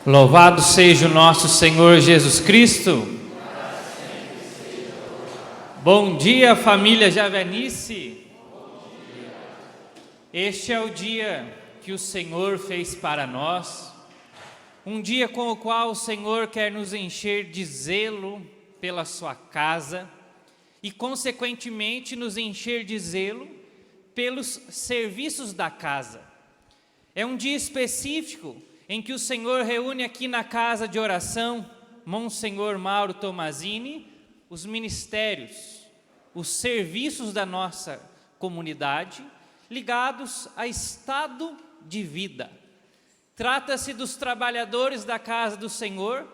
Louvado seja o nosso Senhor Jesus Cristo. Bom dia, família Javenice. Este é o dia que o Senhor fez para nós, um dia com o qual o Senhor quer nos encher de zelo pela sua casa e, consequentemente, nos encher de zelo pelos serviços da casa. É um dia específico em que o Senhor reúne aqui na casa de oração, Monsenhor Mauro Tomazini, os ministérios, os serviços da nossa comunidade, ligados a estado de vida. Trata-se dos trabalhadores da casa do Senhor,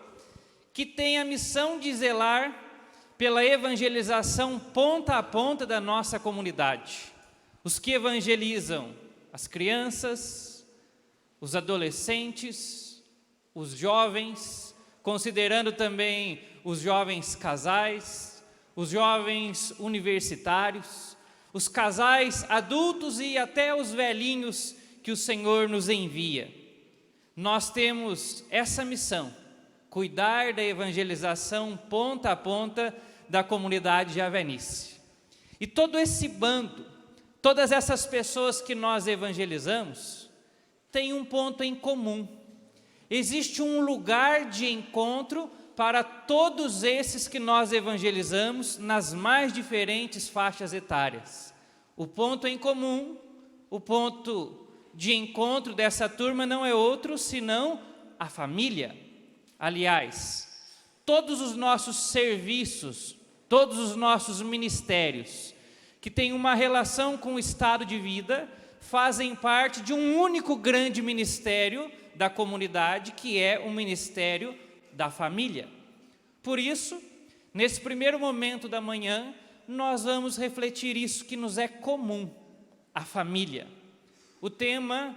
que têm a missão de zelar pela evangelização ponta a ponta da nossa comunidade. Os que evangelizam as crianças, os adolescentes, os jovens, considerando também os jovens casais, os jovens universitários, os casais adultos e até os velhinhos que o Senhor nos envia. Nós temos essa missão, cuidar da evangelização ponta a ponta da comunidade javenice. E todo esse bando, todas essas pessoas que nós evangelizamos, tem um ponto em comum. Existe um lugar de encontro para todos esses que nós evangelizamos nas mais diferentes faixas etárias. O ponto em comum, o ponto de encontro dessa turma não é outro senão a família. Aliás, todos os nossos serviços, todos os nossos ministérios que têm uma relação com o estado de vida, fazem parte de um único grande ministério da comunidade, que é o ministério da família. Por isso, nesse primeiro momento da manhã, nós vamos refletir isso que nos é comum, a família. O tema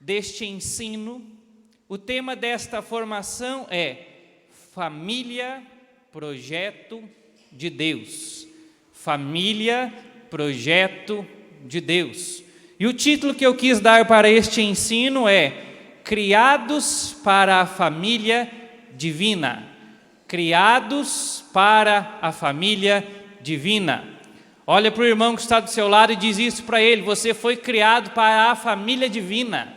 deste ensino, o tema desta formação é Família, Projeto de Deus. Família, Projeto de Deus. E o título que eu quis dar para este ensino é Criados para a Família Divina. Criados para a Família Divina. Olha para o irmão que está do seu lado e diz isso para ele: você foi criado para a família divina.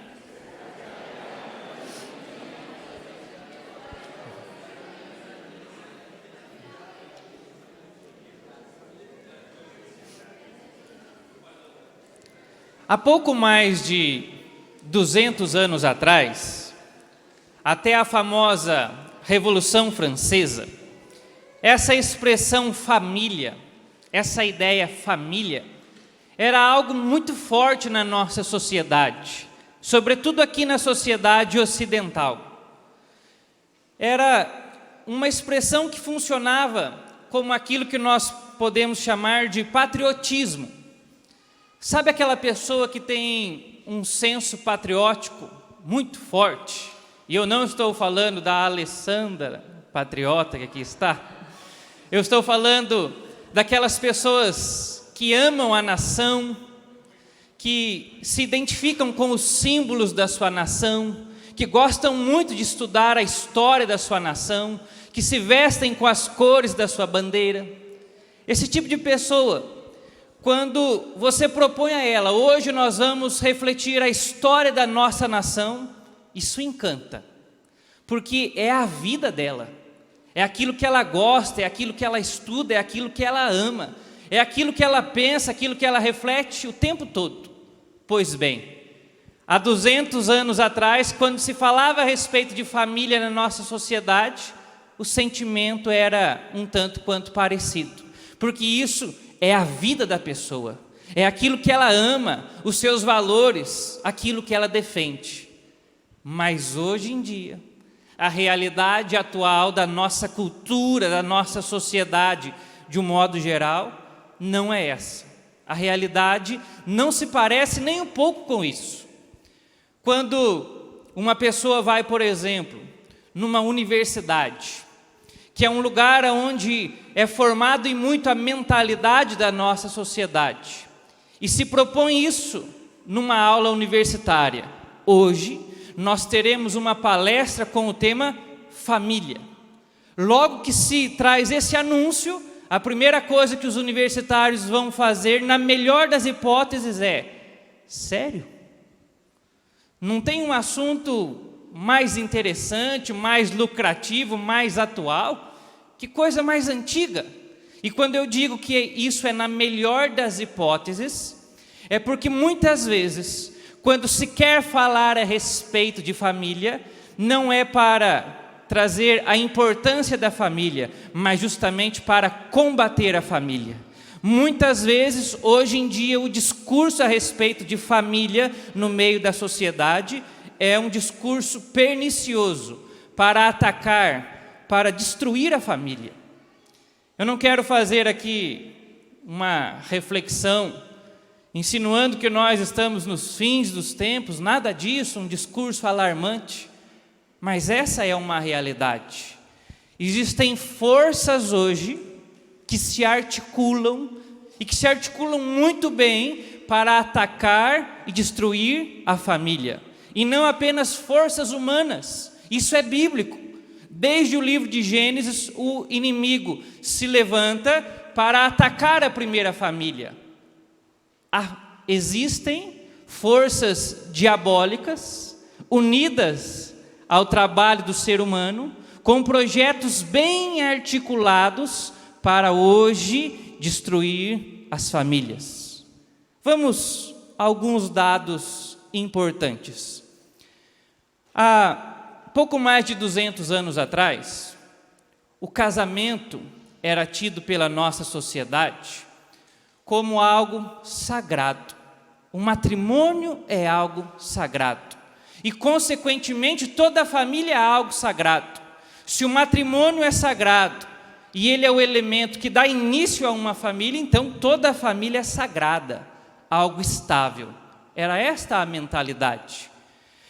Há pouco mais de 200 anos atrás, até a famosa Revolução Francesa, essa expressão família, essa ideia família, era algo muito forte na nossa sociedade, sobretudo aqui na sociedade ocidental. Era uma expressão que funcionava como aquilo que nós podemos chamar de patriotismo. Sabe aquela pessoa que tem um senso patriótico muito forte? E eu não estou falando da Alessandra, patriota que aqui está. Eu estou falando daquelas pessoas que amam a nação, que se identificam com os símbolos da sua nação, que gostam muito de estudar a história da sua nação, que se vestem com as cores da sua bandeira. Esse tipo de pessoa, quando você propõe a ela, hoje nós vamos refletir a história da nossa nação, isso encanta, porque é a vida dela, é aquilo que ela gosta, é aquilo que ela estuda, é aquilo que ela ama, é aquilo que ela pensa, aquilo que ela reflete o tempo todo. Pois bem, há 200 anos atrás, quando se falava a respeito de família na nossa sociedade, o sentimento era um tanto quanto parecido, porque isso é a vida da pessoa, é aquilo que ela ama, os seus valores, aquilo que ela defende. Mas hoje em dia, a realidade atual da nossa cultura, da nossa sociedade, de um modo geral, não é essa. A realidade não se parece nem um pouco com isso. Quando uma pessoa vai, por exemplo, numa universidade, que é um lugar onde é formado em muito a mentalidade da nossa sociedade, e se propõe isso numa aula universitária. Hoje, nós teremos uma palestra com o tema família. Logo que se traz esse anúncio, a primeira coisa que os universitários vão fazer, na melhor das hipóteses, é: sério? Não tem um assunto mais interessante, mais lucrativo, mais atual? Que coisa mais antiga! E quando eu digo que isso é na melhor das hipóteses, é porque muitas vezes, quando se quer falar a respeito de família, não é para trazer a importância da família, mas justamente para combater a família. Muitas vezes, hoje em dia, o discurso a respeito de família no meio da sociedade é um discurso pernicioso para atacar, para destruir a família. Eu não quero fazer aqui uma reflexão insinuando que nós estamos nos fins dos tempos, nada disso, um discurso alarmante. Mas essa é uma realidade. Existem forças hoje que se articulam, e que se articulam muito bem para atacar e destruir a família. E não apenas forças humanas, isso é bíblico. Desde o livro de Gênesis, o inimigo se levanta para atacar a primeira família. Existem forças diabólicas unidas ao trabalho do ser humano, com projetos bem articulados para hoje destruir as famílias. Vamos a alguns dados importantes. Há pouco mais de 200 anos atrás, o casamento era tido pela nossa sociedade como algo sagrado. O matrimônio é algo sagrado. E, consequentemente, toda a família é algo sagrado. Se o matrimônio é sagrado e ele é o elemento que dá início a uma família, então toda a família é sagrada, algo estável. Era esta a mentalidade.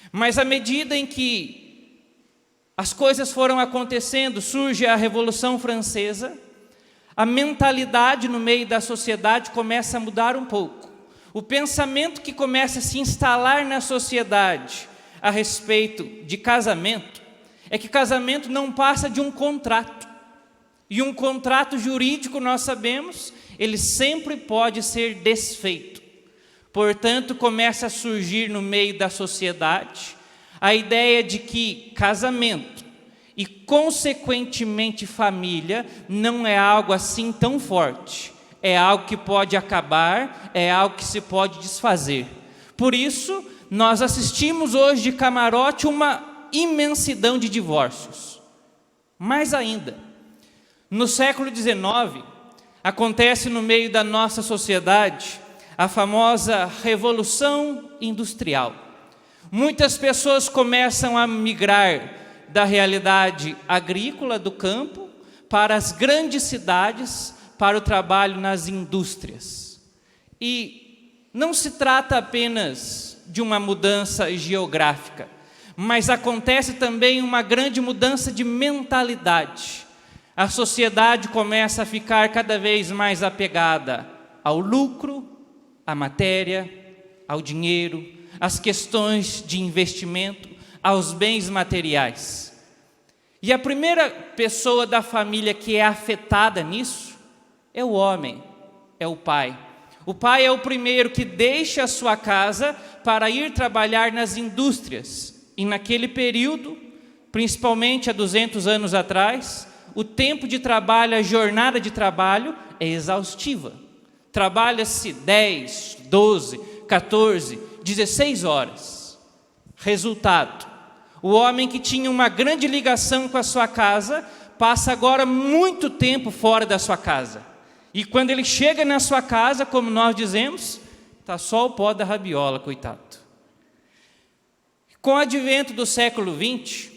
Mas à medida em que as coisas foram acontecendo, surge a Revolução Francesa, a mentalidade no meio da sociedade começa a mudar um pouco. O pensamento que começa a se instalar na sociedade a respeito de casamento é que casamento não passa de um contrato. E um contrato jurídico, nós sabemos, ele sempre pode ser desfeito. Portanto, começa a surgir no meio da sociedade a ideia de que casamento e, consequentemente, família não é algo assim tão forte. É algo que pode acabar, é algo que se pode desfazer. Por isso, nós assistimos hoje de camarote uma imensidão de divórcios. Mais ainda, no século XIX, acontece no meio da nossa sociedade a famosa Revolução Industrial. Muitas pessoas começam a migrar da realidade agrícola do campo para as grandes cidades, para o trabalho nas indústrias. E não se trata apenas de uma mudança geográfica, mas acontece também uma grande mudança de mentalidade. A sociedade começa a ficar cada vez mais apegada ao lucro, à matéria, ao dinheiro, às questões de investimento, aos bens materiais. E a primeira pessoa da família que é afetada nisso é o homem, é o pai. O pai é o primeiro que deixa a sua casa para ir trabalhar nas indústrias. E naquele período, principalmente há 200 anos atrás, o tempo de trabalho, a jornada de trabalho é exaustiva. Trabalha-se 10, 12, 14, 16 horas. Resultado: o homem que tinha uma grande ligação com a sua casa passa agora muito tempo fora da sua casa. E quando ele chega na sua casa, como nós dizemos, está só o pó da rabiola, coitado. Com o advento do século XX,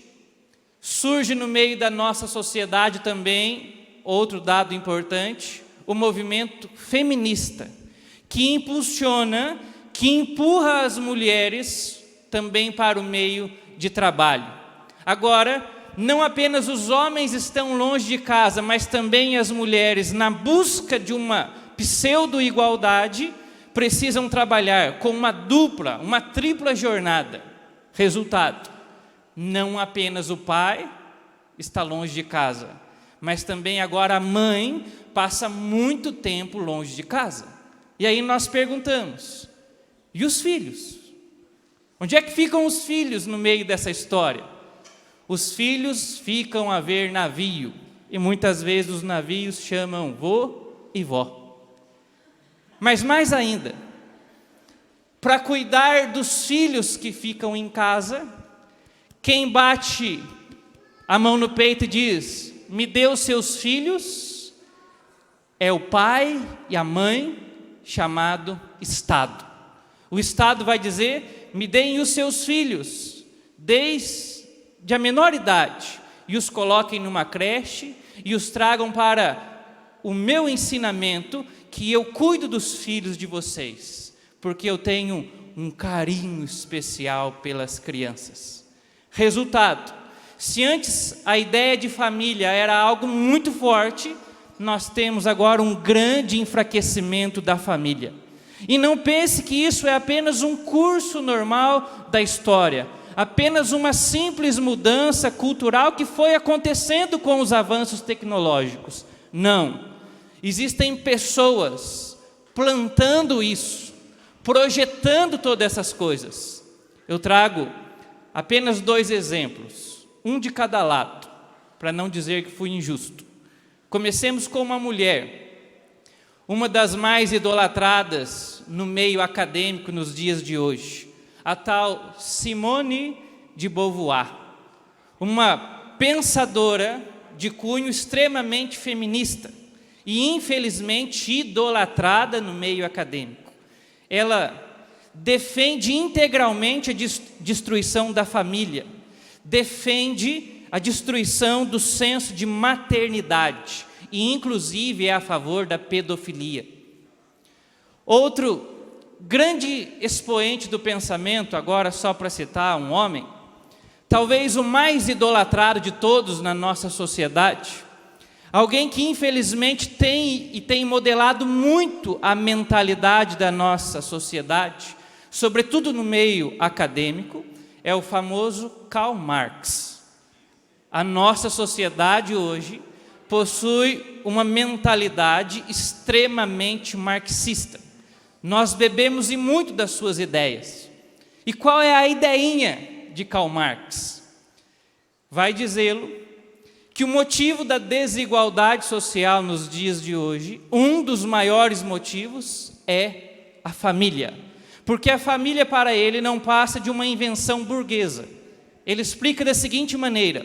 surge no meio da nossa sociedade também, outro dado importante, o movimento feminista, que impulsiona, que empurra as mulheres também para o meio de trabalho. Agora, não apenas os homens estão longe de casa, mas também as mulheres, na busca de uma pseudo-igualdade, precisam trabalhar com uma dupla, uma tripla jornada. Resultado: não apenas o pai está longe de casa, mas também agora a mãe passa muito tempo longe de casa. E aí nós perguntamos: e os filhos? Onde é que ficam os filhos no meio dessa história? Os filhos ficam a ver navio, e muitas vezes os navios chamam vô e vó. Mas mais ainda, para cuidar dos filhos que ficam em casa, quem bate a mão no peito e diz: me dê os seus filhos, é o pai e a mãe, chamado Estado. O Estado vai dizer: me deem os seus filhos, desde a menor idade, e os coloquem numa creche, e os tragam para o meu ensinamento, que eu cuido dos filhos de vocês, porque eu tenho um carinho especial pelas crianças. Resultado: se antes a ideia de família era algo muito forte, nós temos agora um grande enfraquecimento da família. E não pense que isso é apenas um curso normal da história, apenas uma simples mudança cultural que foi acontecendo com os avanços tecnológicos. Não, existem pessoas plantando isso, projetando todas essas coisas. Eu trago apenas 2 exemplos, um de cada lado, para não dizer que fui injusto. Comecemos com uma mulher, uma das mais idolatradas no meio acadêmico nos dias de hoje, a tal Simone de Beauvoir, uma pensadora de cunho extremamente feminista e infelizmente idolatrada no meio acadêmico. Ela defende integralmente a destruição da família, defende a destruição do senso de maternidade e inclusive é a favor da pedofilia. Outro grande expoente do pensamento, agora só para citar um homem, talvez o mais idolatrado de todos na nossa sociedade, alguém que infelizmente tem modelado muito a mentalidade da nossa sociedade, sobretudo no meio acadêmico, é o famoso Karl Marx. A nossa sociedade hoje possui uma mentalidade extremamente marxista. Nós bebemos e muito das suas ideias. E qual é a ideinha de Karl Marx? Vai dizê-lo que o motivo da desigualdade social nos dias de hoje, um dos maiores motivos é a família. Porque a família para ele não passa de uma invenção burguesa. Ele explica da seguinte maneira: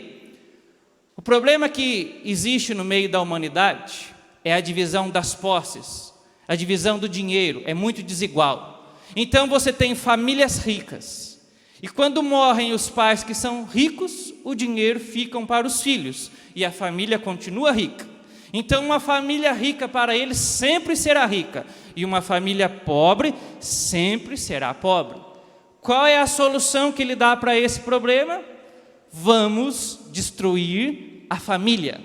o problema que existe no meio da humanidade é a divisão das posses, a divisão do dinheiro, é muito desigual. Então você tem famílias ricas, e quando morrem os pais que são ricos, o dinheiro fica para os filhos, e a família continua rica. Então uma família rica para ele sempre será rica, e uma família pobre sempre será pobre. Qual é a solução que ele dá para esse problema? Vamos destruir a família.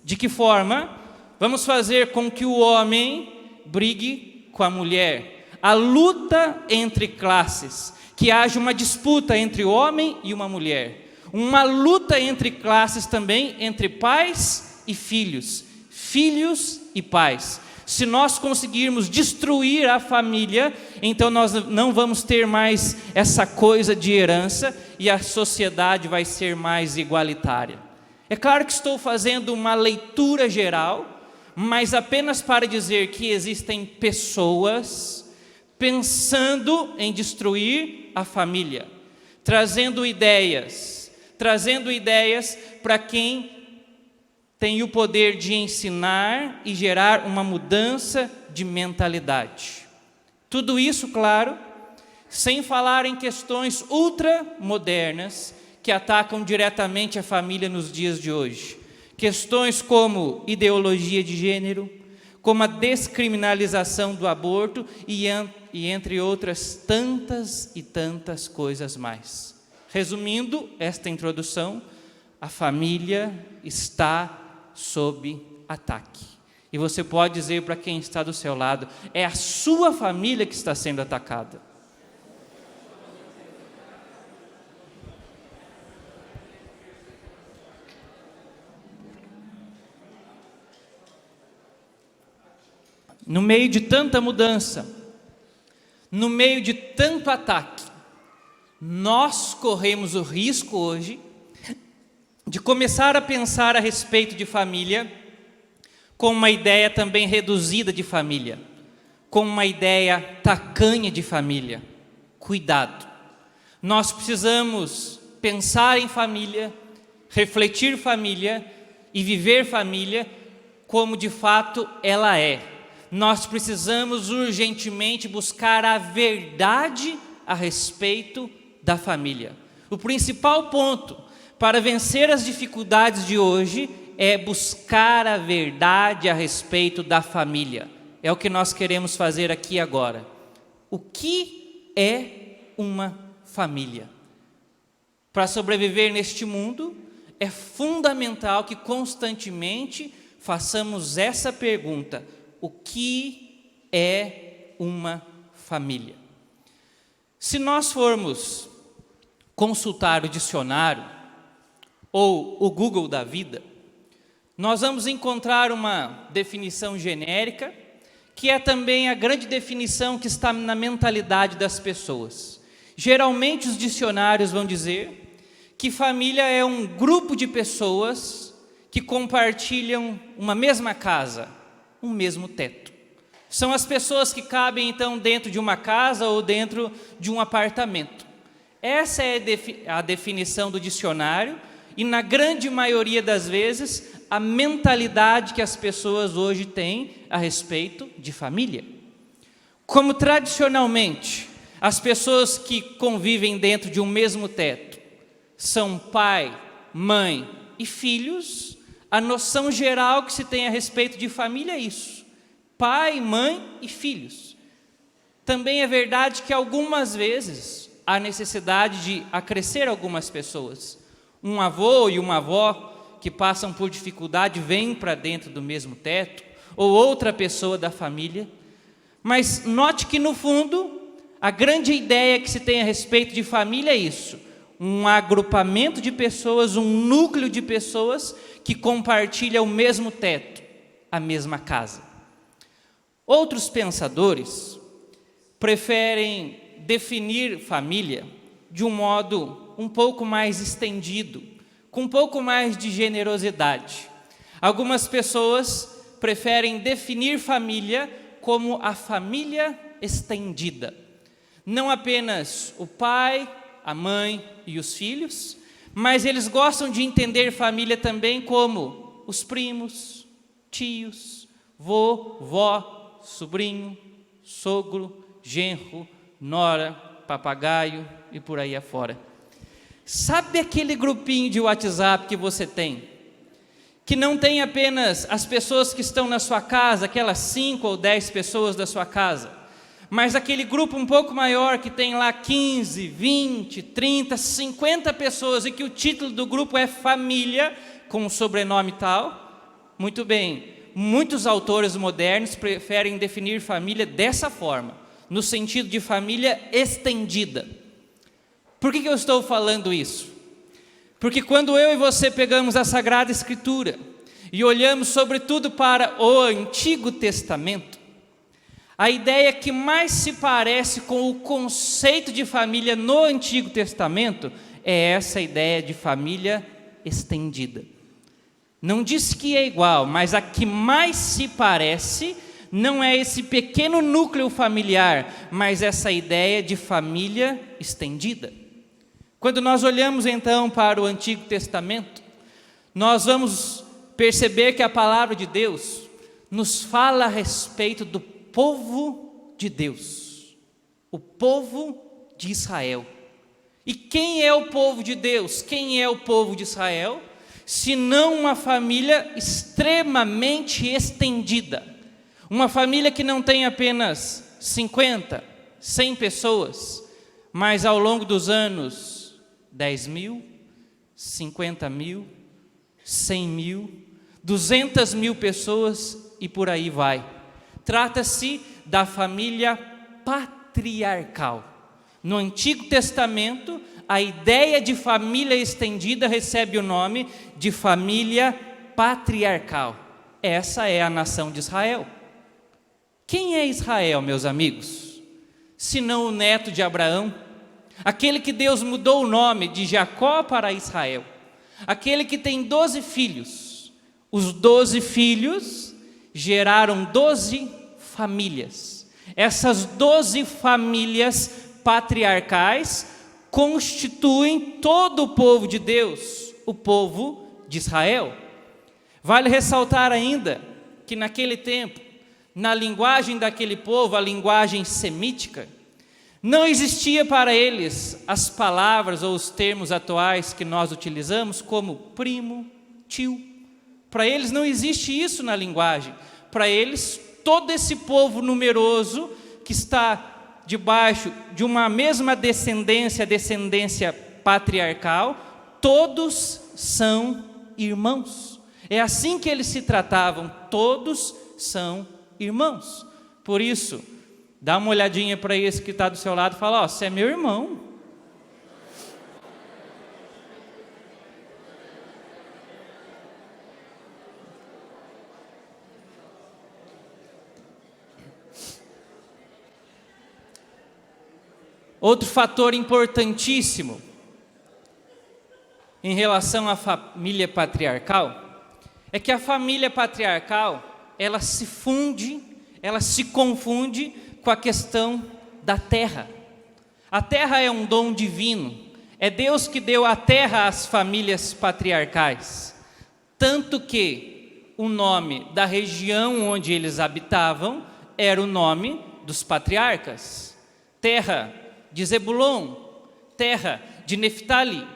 De que forma? Vamos fazer com que o homem brigue com a mulher. A luta entre classes, que haja uma disputa entre o homem e uma mulher. Uma luta entre classes também, entre pais e filhos, filhos e pais. Se nós conseguirmos destruir a família, então nós não vamos ter mais essa coisa de herança e a sociedade vai ser mais igualitária. É claro que estou fazendo uma leitura geral, mas apenas para dizer que existem pessoas pensando em destruir a família, trazendo ideias para quem tem o poder de ensinar e gerar uma mudança de mentalidade. Tudo isso, claro, sem falar em questões ultramodernas que atacam diretamente a família nos dias de hoje. Questões como ideologia de gênero, como a descriminalização do aborto e entre outras tantas e tantas coisas mais. Resumindo esta introdução, a família está sob ataque. E você pode dizer para quem está do seu lado: é a sua família que está sendo atacada. no meio de tanta mudança, no meio de tanto ataque, nós corremos o risco hoje de começar a pensar a respeito de família com uma ideia também reduzida de família, com uma ideia tacanha de família. Cuidado! Nós precisamos pensar em família, refletir família e viver família como de fato ela é. Nós precisamos urgentemente buscar a verdade a respeito da família. O principal ponto para vencer as dificuldades de hoje é buscar a verdade a respeito da família. É o que nós queremos fazer aqui agora. O que é uma família? Para sobreviver neste mundo, é fundamental que constantemente façamos essa pergunta: o que é uma família? Se nós formos consultar o dicionário ou o Google da vida, nós vamos encontrar uma definição genérica, que é também a grande definição que está na mentalidade das pessoas. Geralmente os dicionários vão dizer que família é um grupo de pessoas que compartilham uma mesma casa, um mesmo teto. São as pessoas que cabem então dentro de uma casa ou dentro de um apartamento. Essa é a definição do dicionário e, na grande maioria das vezes, a mentalidade que as pessoas hoje têm a respeito de família. Como tradicionalmente as pessoas que convivem dentro de um mesmo teto são pai, mãe e filhos, a noção geral que se tem a respeito de família é isso: pai, mãe e filhos. Também é verdade que algumas vezes há necessidade de acrescer algumas pessoas. Um avô e uma avó que passam por dificuldade vêm para dentro do mesmo teto, ou outra pessoa da família. Mas note que no fundo, a grande ideia que se tem a respeito de família é isso: um agrupamento de pessoas, um núcleo de pessoas que compartilham o mesmo teto, a mesma casa. Outros pensadores preferem definir família de um modo um pouco mais estendido, com um pouco mais de generosidade. Algumas pessoas preferem definir família como a família estendida. Não apenas o pai, a mãe e os filhos, mas eles gostam de entender família também como os primos, tios, vô, vó, sobrinho, sogro, genro, nora, papagaio e por aí afora. Sabe aquele grupinho de WhatsApp que você tem? Que não tem apenas as pessoas que estão na sua casa, aquelas 5 ou 10 pessoas da sua casa, mas aquele grupo um pouco maior que tem lá 15, 20, 30, 50 pessoas e que o título do grupo é família, com o sobrenome tal? Muito bem, muitos autores modernos preferem definir família dessa forma, no sentido de família estendida. Por que eu estou falando isso? Porque quando eu e você pegamos a Sagrada Escritura e olhamos sobretudo para o Antigo Testamento, a ideia que mais se parece com o conceito de família no Antigo Testamento é essa ideia de família estendida. Não diz que é igual, mas a que mais se parece não é esse pequeno núcleo familiar, mas essa ideia de família estendida. Quando nós olhamos então para o Antigo Testamento, nós vamos perceber que a palavra de Deus nos fala a respeito do povo de Deus, o povo de Israel. E quem é o povo de Deus? Quem é o povo de Israel? Senão uma família extremamente estendida. Uma família que não tem apenas 50, 100 pessoas, mas ao longo dos anos, 10 mil, 50 mil, 100 mil, 200 mil pessoas e por aí vai. Trata-se da família patriarcal. No Antigo Testamento, a ideia de família estendida recebe o nome de família patriarcal. Essa é a nação de Israel. Quem é Israel, meus amigos? Senão o neto de Abraão, aquele que Deus mudou o nome de Jacó para Israel, aquele que tem 12 filhos. Os 12 filhos geraram 12 famílias. Essas 12 famílias patriarcais constituem todo o povo de Deus, o povo de Israel. Vale ressaltar ainda que naquele tempo, na linguagem daquele povo, a linguagem semítica, não existia para eles as palavras ou os termos atuais que nós utilizamos como primo, tio. Para eles não existe isso na linguagem. Para eles, todo esse povo numeroso que está debaixo de uma mesma descendência, descendência patriarcal, todos são irmãos. É assim que eles se tratavam, todos são irmãos. Por isso, dá uma olhadinha para esse que está do seu lado e fala: ó, você é meu irmão. Outro fator importantíssimo em relação à família patriarcal é que a família patriarcal, ela se confunde com a questão da terra. A terra é um dom divino, é Deus que deu a terra às famílias patriarcais, tanto que o nome da região onde eles habitavam era o nome dos patriarcas: terra de Zebulon, terra de Neftali,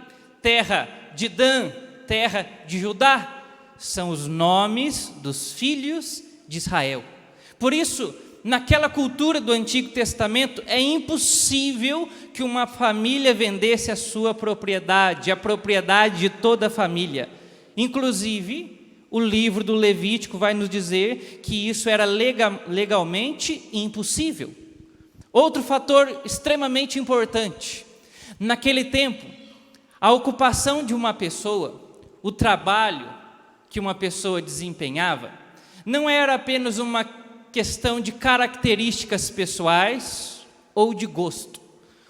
terra de Dan, terra de Judá. São os nomes dos filhos de Israel. Por isso, naquela cultura do Antigo Testamento, é impossível que uma família vendesse a sua propriedade, a propriedade de toda a família. Inclusive, o livro do Levítico vai nos dizer que isso era legalmente impossível. Outro fator extremamente importante: naquele tempo, a ocupação de uma pessoa, o trabalho que uma pessoa desempenhava, não era apenas uma questão de características pessoais ou de gosto.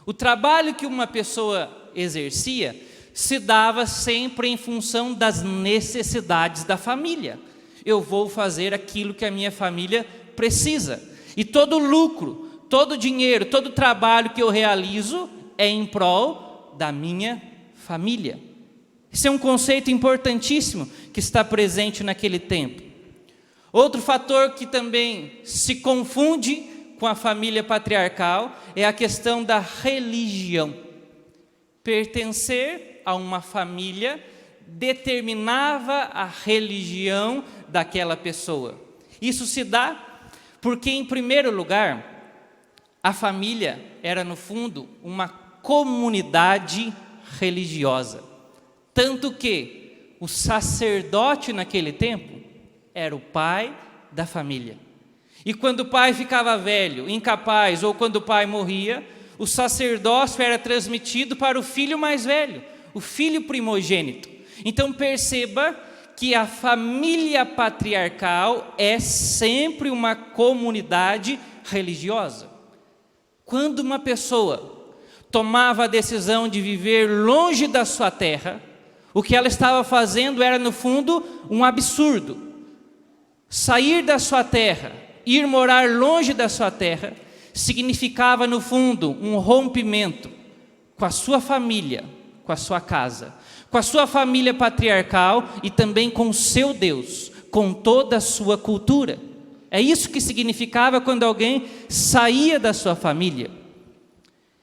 O trabalho que uma pessoa exercia se dava sempre em função das necessidades da família. Eu vou fazer aquilo que a minha família precisa. E todo lucro, todo dinheiro, todo trabalho que eu realizo é em prol da minha família. Esse é um conceito importantíssimo que está presente naquele tempo. Outro fator que também se confunde com a família patriarcal é a questão da religião. Pertencer a uma família determinava a religião daquela pessoa. Isso se dá porque, em primeiro lugar, a família era, no fundo, uma comunidade religiosa. Tanto que o sacerdote naquele tempo era o pai da família. E quando o pai ficava velho, incapaz, ou quando o pai morria, o sacerdócio era transmitido para o filho mais velho, o filho primogênito. Então perceba que a família patriarcal é sempre uma comunidade religiosa. Quando uma pessoa tomava a decisão de viver longe da sua terra, o que ela estava fazendo era, no fundo, um absurdo. Sair da sua terra, ir morar longe da sua terra, significava, no fundo, um rompimento com a sua família, com a sua casa, com a sua família patriarcal e também com o seu Deus, com toda a sua cultura. É isso que significava quando alguém saía da sua família.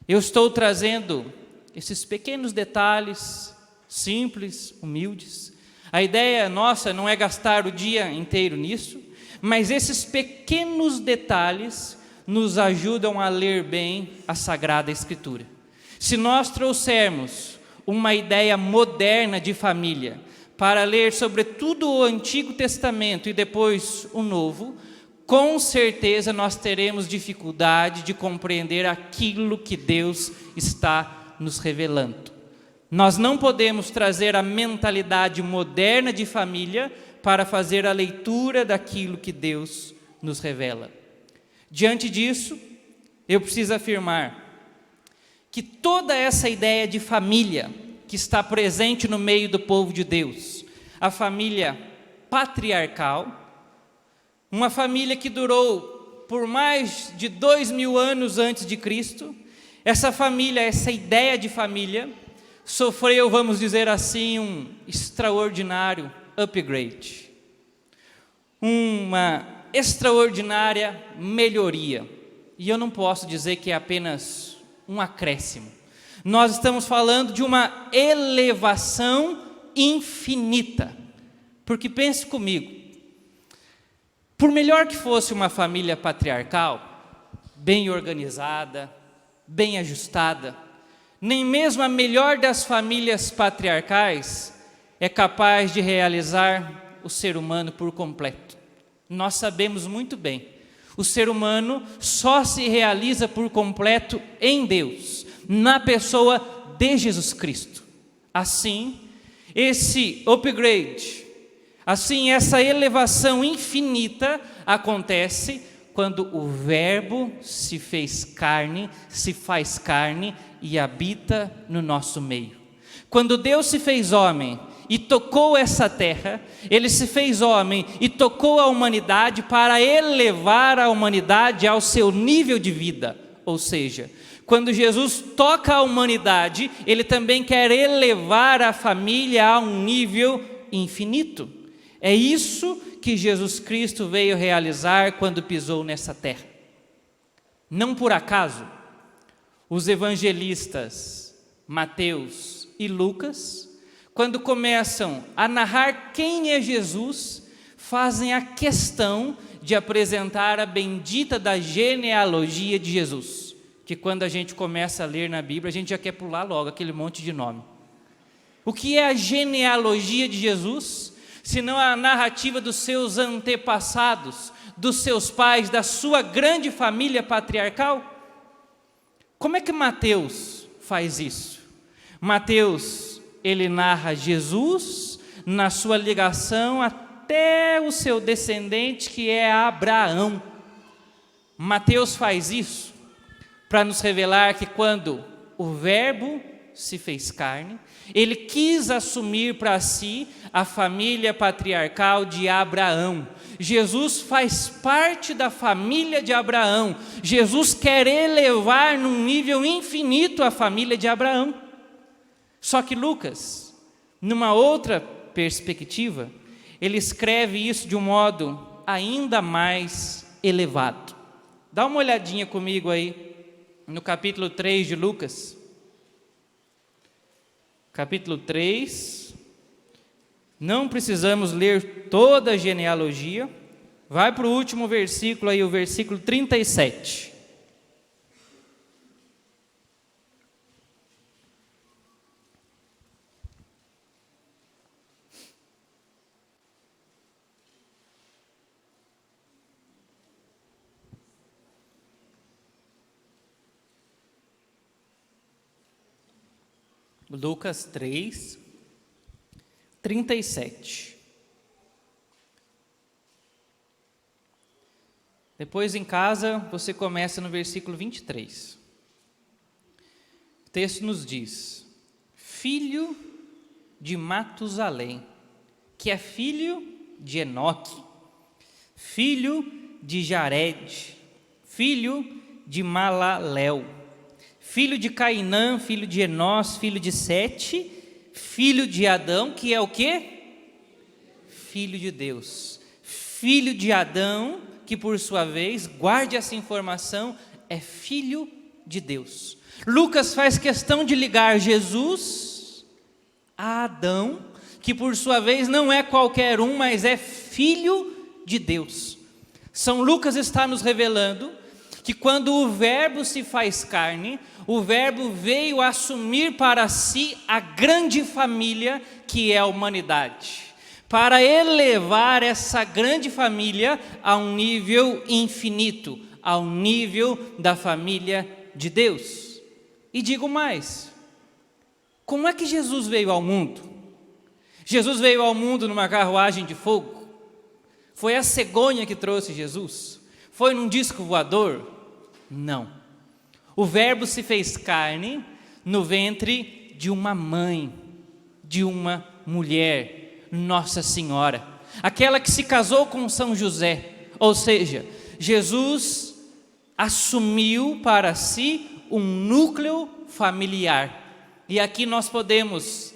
Eu estou trazendo esses pequenos detalhes, simples, humildes. A ideia nossa não é gastar o dia inteiro nisso, mas esses pequenos detalhes nos ajudam a ler bem a Sagrada Escritura. Se nós trouxermos uma ideia moderna de família para ler sobretudo o Antigo Testamento e depois o Novo, com certeza nós teremos dificuldade de compreender aquilo que Deus está nos revelando. Nós não podemos trazer a mentalidade moderna de família para fazer a leitura daquilo que Deus nos revela. Diante disso, eu preciso afirmar que toda essa ideia de família que está presente no meio do povo de Deus, a família patriarcal, uma família que durou por mais de 2000 anos antes de Cristo, essa família, essa ideia de família, sofreu, vamos dizer assim, um extraordinário upgrade, uma extraordinária melhoria. E eu não posso dizer que é apenas um acréscimo. Nós estamos falando de uma elevação infinita. Porque pense comigo, por melhor que fosse uma família patriarcal, bem organizada, bem ajustada, nem mesmo a melhor das famílias patriarcais é capaz de realizar o ser humano por completo. Nós sabemos muito bem, o ser humano só se realiza por completo em Deus, na pessoa de Jesus Cristo. Assim, esse upgrade, assim, essa elevação infinita acontece quando o Verbo se fez carne, se faz carne e habita no nosso meio. Quando Deus se fez homem e tocou essa terra, Ele se fez homem e tocou a humanidade para elevar a humanidade ao seu nível de vida. Ou seja, quando Jesus toca a humanidade, Ele também quer elevar a família a um nível infinito. É isso que Jesus Cristo veio realizar quando pisou nessa terra. Não por acaso, os evangelistas Mateus e Lucas, quando começam a narrar quem é Jesus, fazem a questão de apresentar a bendita da genealogia de Jesus, que quando a gente começa a ler na Bíblia, a gente já quer pular logo aquele monte de nome. O que é a genealogia de Jesus? Senão a narrativa dos seus antepassados, dos seus pais, da sua grande família patriarcal? Como é que Mateus faz isso? Mateus, ele narra Jesus na sua ligação até o seu descendente, que é Abraão. Mateus faz isso para nos revelar que quando o Verbo se fez carne, Ele quis assumir para si a família patriarcal de Abraão. Jesus faz parte da família de Abraão. Jesus quer elevar num nível infinito a família de Abraão. Só que Lucas, numa outra perspectiva, ele escreve isso de um modo ainda mais elevado. Dá uma olhadinha comigo aí no capítulo 3 de Lucas. Capítulo 3, não precisamos ler toda a genealogia, vai para o último versículo aí, o versículo 37. Lucas 3, 37. Depois em casa você começa no versículo 23. O texto nos diz: filho de Matusalém, que é filho de Enoque, filho de Jared, filho de Malaléu, filho de Cainã, filho de Enós, filho de Sete, filho de Adão, que é o quê? Filho de Deus. Filho de Adão, que por sua vez, guarde essa informação, é filho de Deus. Lucas faz questão de ligar Jesus a Adão, que por sua vez não é qualquer um, mas é filho de Deus. São Lucas está nos revelando que quando o Verbo se faz carne, o Verbo veio assumir para si a grande família que é a humanidade, para elevar essa grande família a um nível infinito, ao nível da família de Deus. E digo mais, como é que Jesus veio ao mundo? Jesus veio ao mundo numa carruagem de fogo? Foi a cegonha que trouxe Jesus? Foi num disco voador? Não. O Verbo se fez carne no ventre de uma mãe, de uma mulher, Nossa Senhora, aquela que se casou com São José. Ou seja, Jesus assumiu para si um núcleo familiar. E aqui nós podemos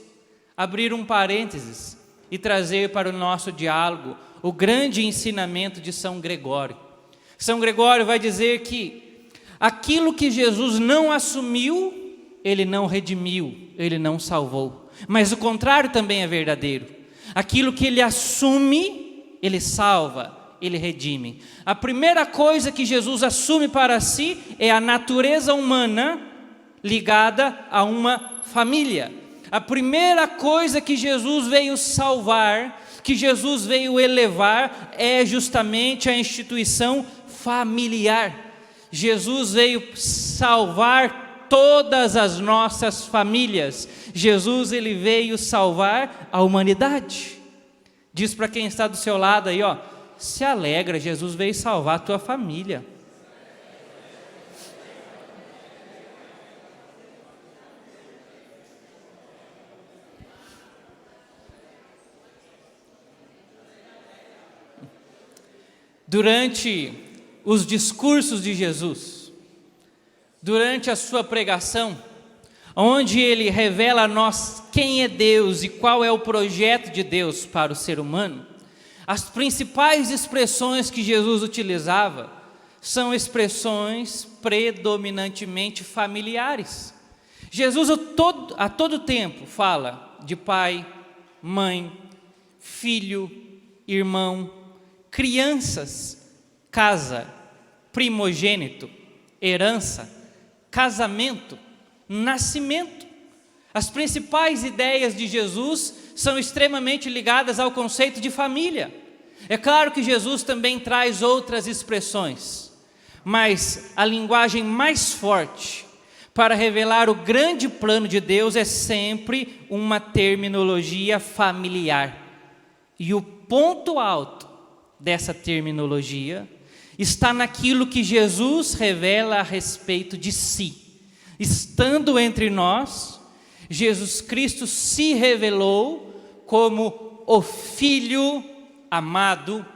abrir um parênteses e trazer para o nosso diálogo o grande ensinamento de São Gregório. São Gregório vai dizer que aquilo que Jesus não assumiu, ele não redimiu, ele não salvou. Mas o contrário também é verdadeiro. Aquilo que ele assume, ele salva, ele redime. A primeira coisa que Jesus assume para si é a natureza humana ligada a uma família. A primeira coisa que Jesus veio salvar, que Jesus veio elevar, é justamente a instituição familiar. Jesus veio salvar todas as nossas famílias. Jesus, ele veio salvar a humanidade. Diz para quem está do seu lado aí, ó, se alegra, Jesus veio salvar a tua família. Durante os discursos de Jesus, durante a sua pregação, onde ele revela a nós quem é Deus e qual é o projeto de Deus para o ser humano, as principais expressões que Jesus utilizava são expressões predominantemente familiares. Jesus a todo tempo fala de pai, mãe, filho, irmão, crianças, casa, primogênito, herança, casamento, nascimento. As principais ideias de Jesus são extremamente ligadas ao conceito de família. É claro que Jesus também traz outras expressões, mas a linguagem mais forte para revelar o grande plano de Deus é sempre uma terminologia familiar. E o ponto alto dessa terminologia está naquilo que Jesus revela a respeito de si. Estando entre nós, Jesus Cristo se revelou como o Filho amado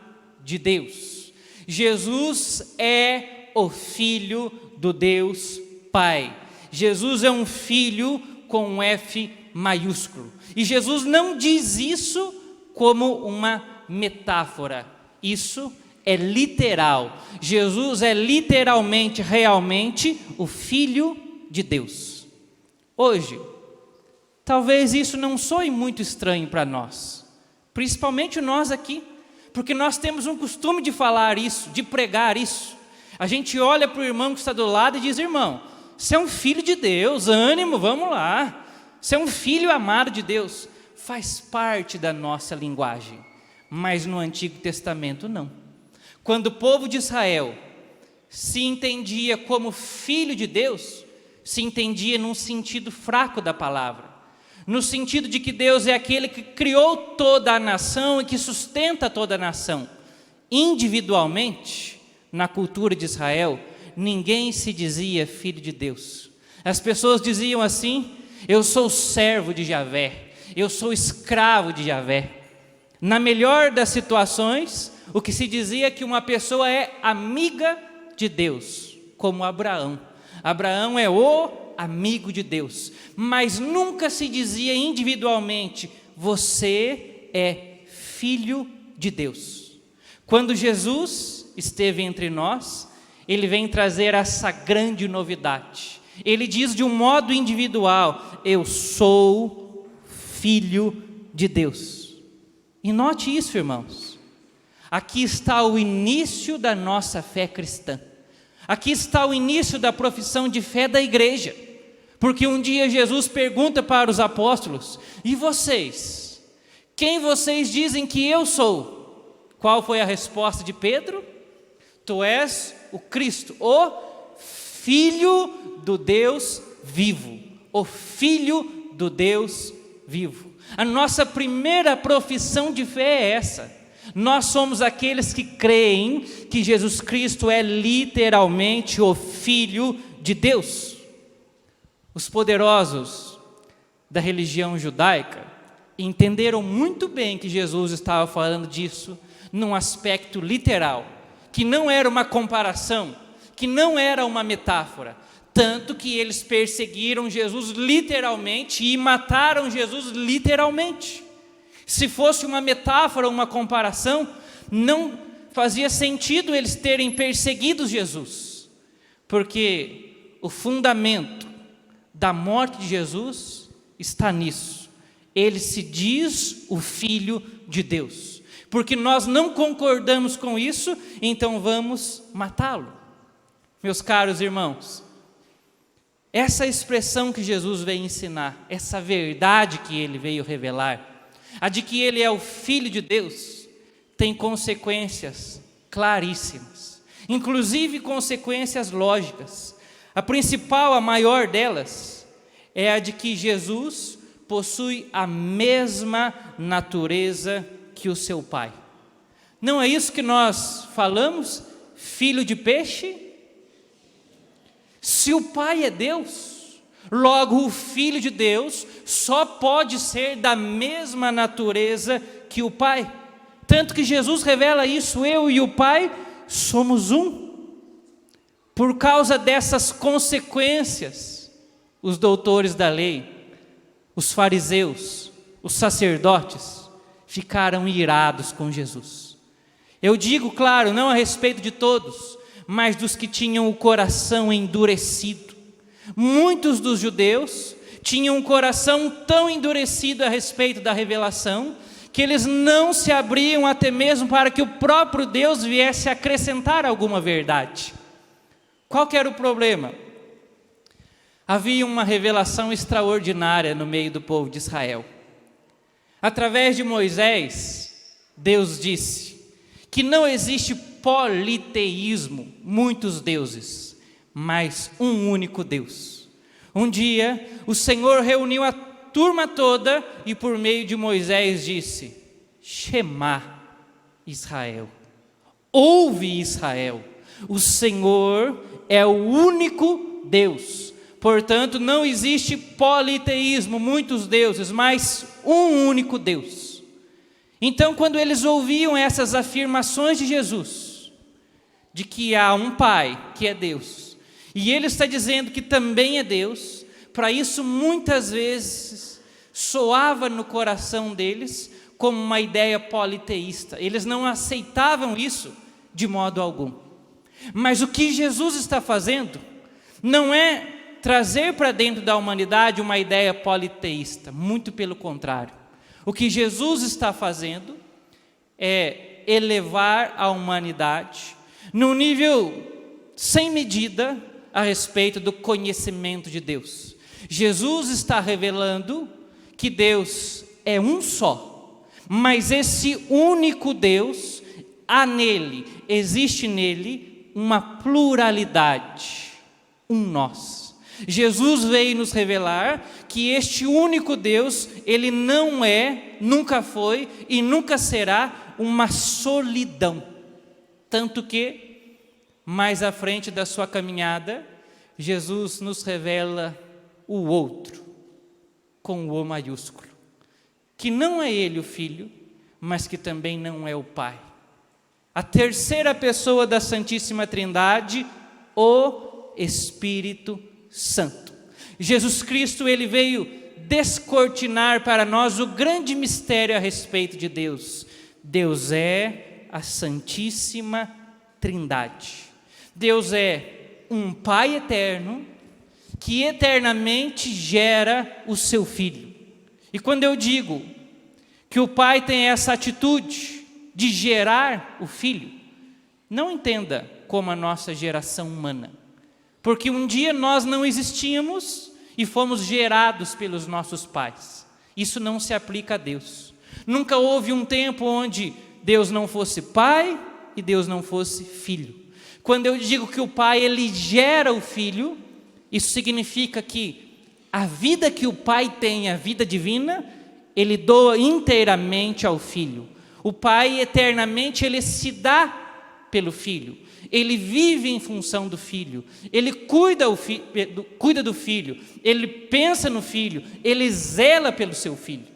de Deus. Jesus é o Filho do Deus Pai. Jesus é um Filho com um F maiúsculo. E Jesus não diz isso como uma metáfora. Isso é literal. Jesus é literalmente, realmente o Filho de Deus. Hoje, talvez isso não soe muito estranho para nós, principalmente nós aqui, porque nós temos um costume de falar isso, de pregar isso. A gente olha para o irmão que está do lado e diz: irmão, você é um filho de Deus, ânimo, vamos lá. Você é um filho amado de Deus. Faz parte da nossa linguagem, mas no Antigo Testamento não. Quando o povo de Israel se entendia como filho de Deus, se entendia num sentido fraco da palavra, no sentido de que Deus é aquele que criou toda a nação e que sustenta toda a nação. Individualmente, na cultura de Israel, ninguém se dizia filho de Deus. As pessoas diziam assim: eu sou servo de Javé, eu sou escravo de Javé. Na melhor das situações, o que se dizia é que uma pessoa é amiga de Deus, como Abraão. Abraão é o amigo de Deus, mas nunca se dizia individualmente: você é filho de Deus. Quando Jesus esteve entre nós, ele vem trazer essa grande novidade. Ele diz de um modo individual: eu sou filho de Deus. E note isso, irmãos. Aqui está o início da nossa fé cristã. Aqui está o início da profissão de fé da igreja. Porque um dia Jesus pergunta para os apóstolos: e vocês? Quem vocês dizem que eu sou? Qual foi a resposta de Pedro? Tu és o Cristo, o Filho do Deus vivo. O Filho do Deus vivo. A nossa primeira profissão de fé é essa. Nós somos aqueles que creem que Jesus Cristo é literalmente o Filho de Deus. Os poderosos da religião judaica entenderam muito bem que Jesus estava falando disso num aspecto literal, que não era uma comparação, que não era uma metáfora, tanto que eles perseguiram Jesus literalmente e mataram Jesus literalmente. Se fosse uma metáfora, uma comparação, não fazia sentido eles terem perseguido Jesus, porque o fundamento da morte de Jesus está nisso. Ele se diz o Filho de Deus. Porque nós não concordamos com isso, então vamos matá-lo. Meus caros irmãos, essa expressão que Jesus veio ensinar, essa verdade que ele veio revelar, a de que ele é o Filho de Deus, tem consequências claríssimas, inclusive consequências lógicas. A principal, a maior delas, é a de que Jesus possui a mesma natureza que o seu Pai. Não é isso que nós falamos? Filho de peixe? Se o Pai é Deus, logo o Filho de Deus só pode ser da mesma natureza que o Pai. Tanto que Jesus revela isso: eu e o Pai somos um. Por causa dessas consequências, os doutores da lei, os fariseus, os sacerdotes, ficaram irados com Jesus. Eu digo, claro, não a respeito de todos, mas dos que tinham o coração endurecido. Muitos dos judeus tinham um coração tão endurecido a respeito da revelação, que eles não se abriam até mesmo para que o próprio Deus viesse acrescentar alguma verdade. Qual que era o problema? Havia uma revelação extraordinária no meio do povo de Israel. Através de Moisés, Deus disse que não existe politeísmo, muitos deuses, mas um único Deus. Um dia, o Senhor reuniu a turma toda e por meio de Moisés disse: Shema Israel, ouve Israel, o Senhor é o único Deus. Portanto, não existe politeísmo, muitos deuses, mas um único Deus. Então, quando eles ouviam essas afirmações de Jesus, de que há um Pai que é Deus, e Ele está dizendo que também é Deus, para isso muitas vezes soava no coração deles como uma ideia politeísta. Eles não aceitavam isso de modo algum. Mas o que Jesus está fazendo não é trazer para dentro da humanidade uma ideia politeísta, muito pelo contrário. O que Jesus está fazendo é elevar a humanidade num nível sem medida a respeito do conhecimento de Deus. Jesus está revelando que Deus é um só, mas esse único Deus, existe nele uma pluralidade, um nós. Jesus veio nos revelar que este único Deus, ele não é, nunca foi e nunca será uma solidão. Tanto que, mais à frente da sua caminhada, Jesus nos revela o outro, com o O maiúsculo, que não é ele o Filho, mas que também não é o Pai. A terceira pessoa da Santíssima Trindade, o Espírito Santo. Jesus Cristo, ele veio descortinar para nós o grande mistério a respeito de Deus. Deus é a Santíssima Trindade. Deus é um Pai eterno que eternamente gera o seu Filho. E quando eu digo que o Pai tem essa atitude de gerar o Filho, não entenda como a nossa geração humana. Porque um dia nós não existíamos e fomos gerados pelos nossos pais. Isso não se aplica a Deus. Nunca houve um tempo onde Deus não fosse pai e Deus não fosse filho. Quando eu digo que o pai, ele gera o filho, isso significa que a vida que o pai tem, a vida divina, ele doa inteiramente ao filho. O Pai eternamente, Ele se dá pelo Filho. Ele vive em função do Filho. Ele cuida do Filho. Ele pensa no Filho. Ele zela pelo seu Filho.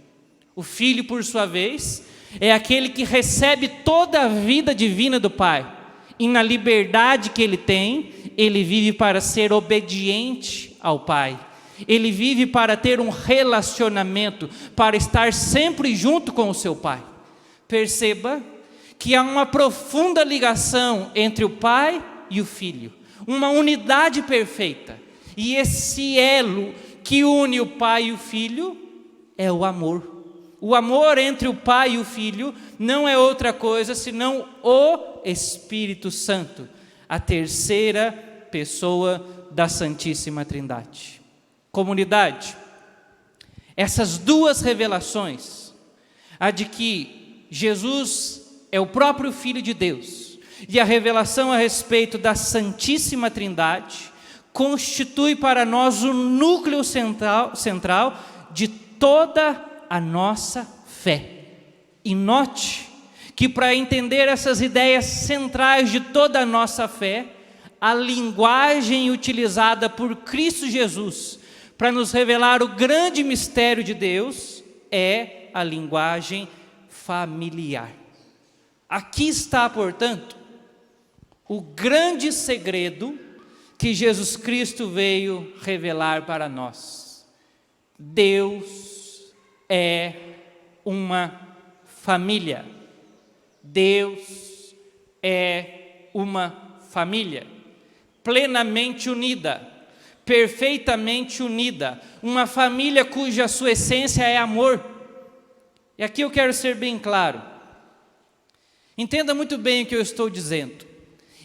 O Filho, por sua vez, é aquele que recebe toda a vida divina do Pai. E na liberdade que Ele tem, Ele vive para ser obediente ao Pai. Ele vive para ter um relacionamento, para estar sempre junto com o seu Pai. Perceba que há uma profunda ligação entre o Pai e o Filho, uma unidade perfeita. E esse elo que une o Pai e o Filho é o amor. O amor entre o Pai e o Filho não é outra coisa senão o Espírito Santo, a terceira pessoa da Santíssima Trindade. Comunidade, essas duas revelações, a de que Jesus é o próprio Filho de Deus e a revelação a respeito da Santíssima Trindade, constitui para nós o núcleo central de toda a nossa fé. E note que para entender essas ideias centrais de toda a nossa fé, a linguagem utilizada por Cristo Jesus para nos revelar o grande mistério de Deus é a linguagem familiar. Aqui está, portanto, o grande segredo que Jesus Cristo veio revelar para nós. Deus é uma família. Deus é uma família plenamente unida, perfeitamente unida, uma família cuja sua essência é amor. E aqui eu quero ser bem claro. Entenda muito bem o que eu estou dizendo.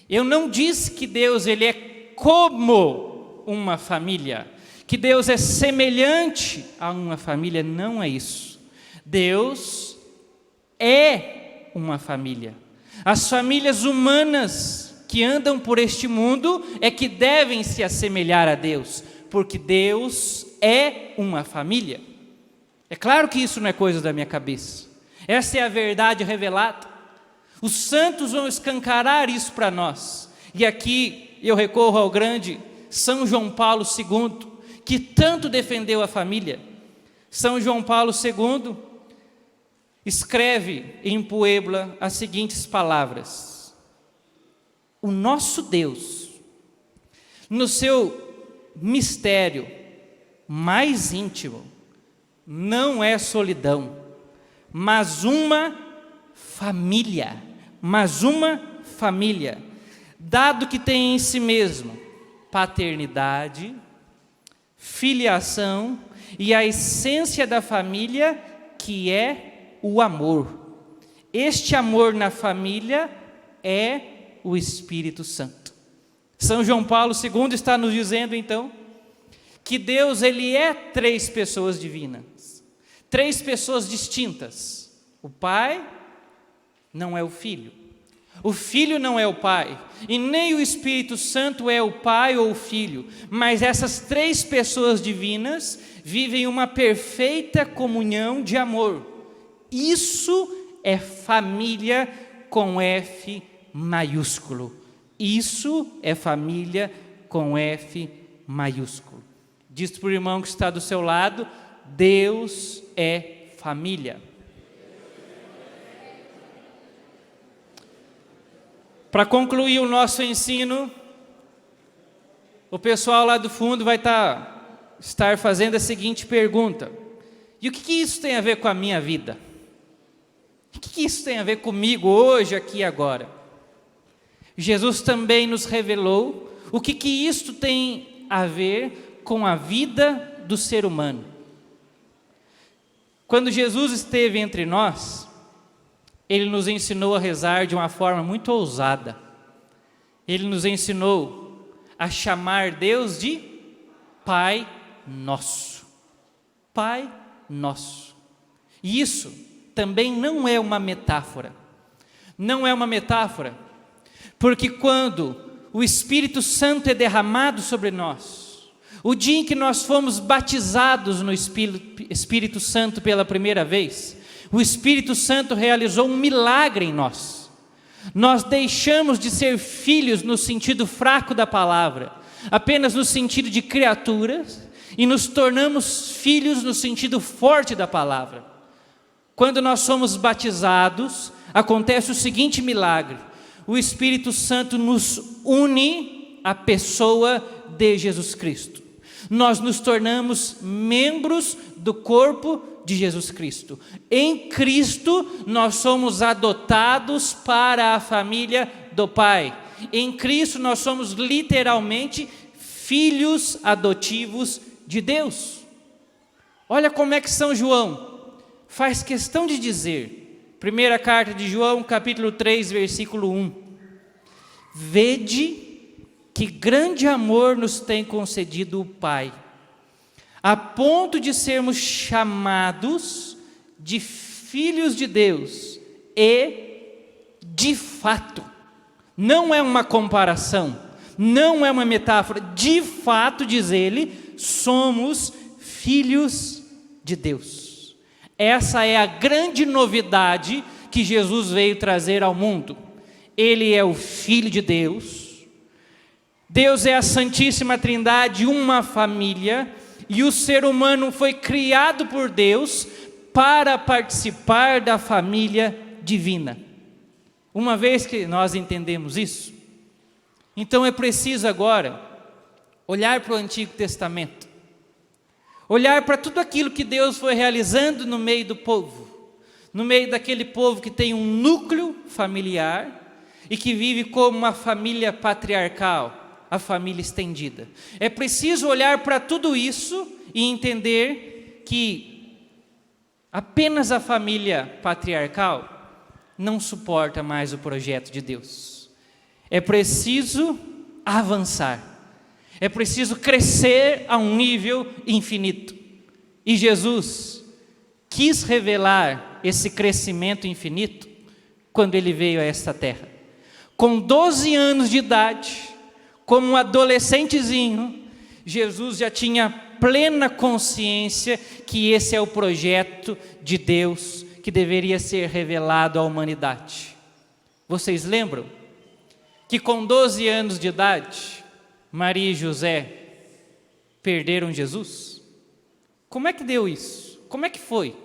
Eu não disse que Deus ele é como uma família, que Deus é semelhante a uma família, não é isso. Deus é uma família. As famílias humanas que andam por este mundo é que devem se assemelhar a Deus, porque Deus é uma família. É claro que isso não é coisa da minha cabeça. Essa é a verdade revelada. Os santos vão escancarar isso para nós. E aqui eu recorro ao grande São João Paulo II, que tanto defendeu a família. São João Paulo II escreve em Puebla as seguintes palavras: o nosso Deus, no seu mistério mais íntimo, não é solidão, mas uma família, dado que tem em si mesmo paternidade, filiação e a essência da família, que é o amor. Este amor na família é o Espírito Santo. São João Paulo II está nos dizendo então que Deus ele é três pessoas divinas, três pessoas distintas. O Pai não é o Filho, o Filho não é o Pai, e nem o Espírito Santo é o Pai ou o Filho, mas essas três pessoas divinas vivem uma perfeita comunhão de amor. Isso é família com F maiúsculo. Isso é família com F maiúsculo. Diz para o irmão que está do seu lado: Deus é família. Para concluir o nosso ensino, o pessoal lá do fundo vai estar fazendo a seguinte pergunta: e o que isso tem a ver com a minha vida? O que isso tem a ver comigo hoje, aqui e agora? Jesus também nos revelou o que isto tem a ver com a vida do ser humano. Quando Jesus esteve entre nós, Ele nos ensinou a rezar de uma forma muito ousada. Ele nos ensinou a chamar Deus de Pai Nosso. Pai Nosso. E isso também não é uma metáfora. Não é uma metáfora, porque quando o Espírito Santo é derramado sobre nós, o dia em que nós fomos batizados no Espírito Santo pela primeira vez, O Espírito Santo realizou um milagre em nós. Nós deixamos de ser filhos no sentido fraco da palavra, apenas no sentido de criaturas, e nos tornamos filhos no sentido forte da palavra. Quando nós somos batizados, acontece o seguinte milagre: o Espírito Santo nos une à pessoa de Jesus Cristo. Nós nos tornamos membros do corpo de Jesus Cristo. Em Cristo nós somos adotados para a família do Pai. Em Cristo nós somos literalmente filhos adotivos de Deus. Olha como é que São João faz questão de dizer, primeira carta de João, capítulo 3, versículo 1: vede que grande amor nos tem concedido o Pai, a ponto de sermos chamados de filhos de Deus. E, de fato, não é uma comparação, não é uma metáfora, de fato, diz ele, somos filhos de Deus. Essa é a grande novidade que Jesus veio trazer ao mundo. Ele é o Filho de Deus. Deus é a Santíssima Trindade, uma família, e o ser humano foi criado por Deus para participar da família divina. Uma vez que nós entendemos isso, então é preciso agora olhar para o Antigo Testamento, olhar para tudo aquilo que Deus foi realizando no meio do povo, no meio daquele povo que tem um núcleo familiar e que vive como uma família patriarcal, a família estendida. É preciso olhar para tudo isso e entender que apenas a família patriarcal não suporta mais o projeto de Deus. É preciso avançar. É preciso crescer a um nível infinito. E Jesus quis revelar esse crescimento infinito quando ele veio a esta terra. Com 12 anos de idade, como um adolescentezinho, Jesus já tinha plena consciência que esse é o projeto de Deus que deveria ser revelado à humanidade. Vocês lembram que com 12 anos de idade, Maria e José perderam Jesus? Como é que deu isso? Como é que foi?